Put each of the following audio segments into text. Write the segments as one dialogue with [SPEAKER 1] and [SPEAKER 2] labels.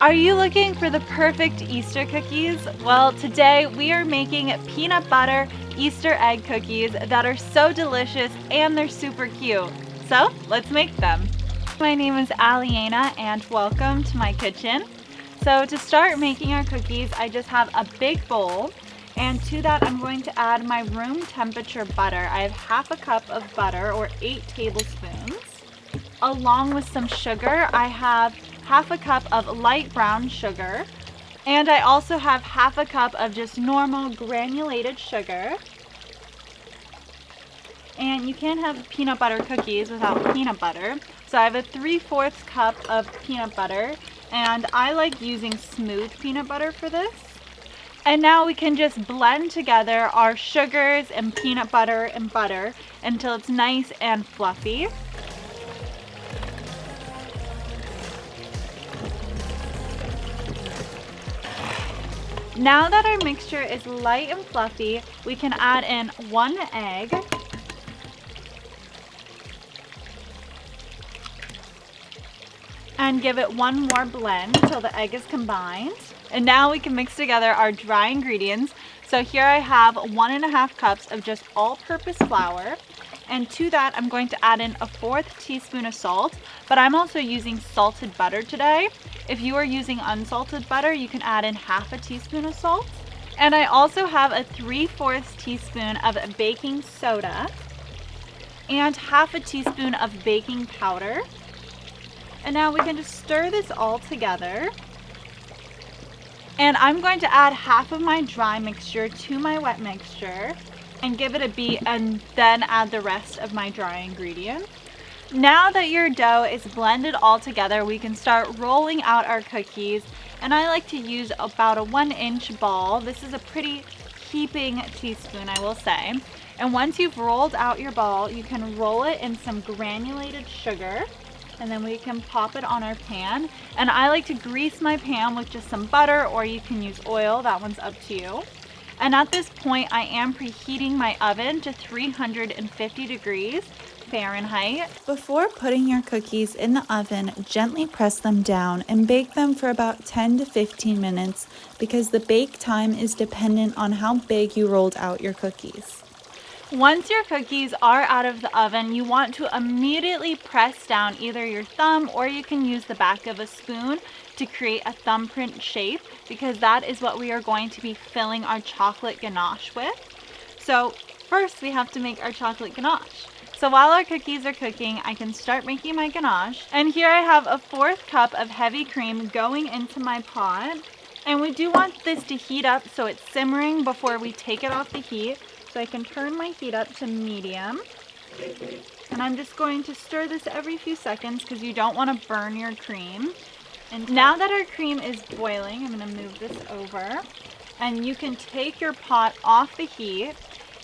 [SPEAKER 1] Are you looking for the perfect Easter cookies? Well, today we are making peanut butter Easter egg cookies that are so delicious and they're super cute. So let's make them. My name is Alyena and welcome to my kitchen. So to start making our cookies, I just have a big bowl, and to that I'm going to add my room temperature butter. I have half a cup of butter, or 8 tablespoons. Along with some sugar, I have half a cup of light brown sugar, and I also have half a cup of just normal granulated sugar. And you can't have peanut butter cookies without peanut butter, so I have a 3/4 cup of peanut butter, and I like using smooth peanut butter for this. And now we can just blend together our sugars and peanut butter and butter until it's nice and fluffy. Now that our mixture is light and fluffy, we can add in 1 egg. And give it one more blend until the egg is combined. And now we can mix together our dry ingredients. So here I have 1.5 cups of just all-purpose flour. And to that, I'm going to add in a 1/4 teaspoon of salt, but I'm also using salted butter today. If you are using unsalted butter, you can add in half a teaspoon of salt. And I also have a 3/4 teaspoon of baking soda and half a teaspoon of baking powder. And now we can just stir this all together. And I'm going to add half of my dry mixture to my wet mixture and give it a beat, and then add the rest of my dry ingredient. Now that your dough is blended all together, we can start rolling out our cookies. And I like to use about a 1-inch ball. This is a pretty heaping teaspoon, I will say. And once you've rolled out your ball, you can roll it in some granulated sugar, and then we can pop it on our pan. And I like to grease my pan with just some butter, or you can use oil, that one's up to you. And at this point, I am preheating my oven to 350 degrees Fahrenheit.
[SPEAKER 2] Before putting your cookies in the oven, gently press them down and bake them for about 10 to 15 minutes because the bake time is dependent on how big you rolled out your cookies.
[SPEAKER 1] Once your cookies are out of the oven, you want to immediately press down either your thumb, or you can use the back of a spoon to create a thumbprint shape, because that is what we are going to be filling our chocolate ganache with. So first we have to make our chocolate ganache. So while our cookies are cooking, I can start making my ganache. And here I have a 1/4 cup of heavy cream going into my pot. And we do want this to heat up so it's simmering before we take it off the heat. So I can turn my heat up to medium. And I'm just going to stir this every few seconds because you don't want to burn your cream. And now that our cream is boiling, I'm going to move this over. And you can take your pot off the heat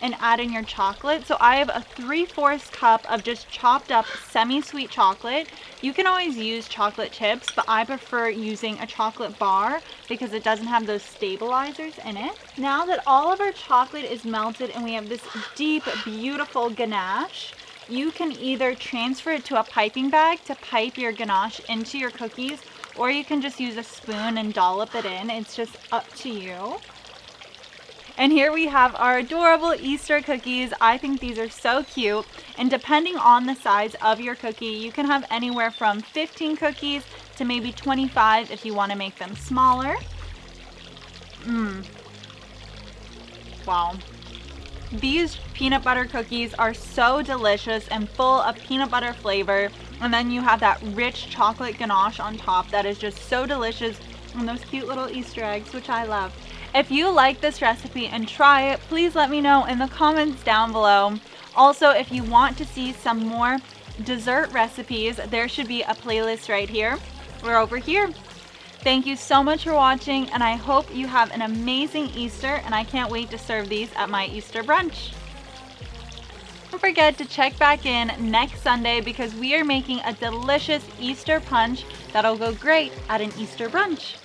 [SPEAKER 1] and add in your chocolate. So I have a 3/4 cup of just chopped up semi-sweet chocolate. You can always use chocolate chips, but I prefer using a chocolate bar because it doesn't have those stabilizers in it. Now that all of our chocolate is melted and we have this deep, beautiful ganache, you can either transfer it to a piping bag to pipe your ganache into your cookies, or you can just use a spoon and dollop it in. It's just up to you. And here we have our adorable Easter cookies. I think these are so cute. And depending on the size of your cookie, you can have anywhere from 15 cookies to maybe 25 if you want to make them smaller. Wow. These peanut butter cookies are so delicious and full of peanut butter flavor. And then you have that rich chocolate ganache on top that is just so delicious. And those cute little Easter eggs, which I love. If you like this recipe and try it, please let me know in the comments down below. Also, if you want to see some more dessert recipes, there should be a playlist right here or over here. Thank you so much for watching, and I hope you have an amazing Easter, and I can't wait to serve these at my Easter brunch. Don't forget to check back in next Sunday because we are making a delicious Easter punch that'll go great at an Easter brunch.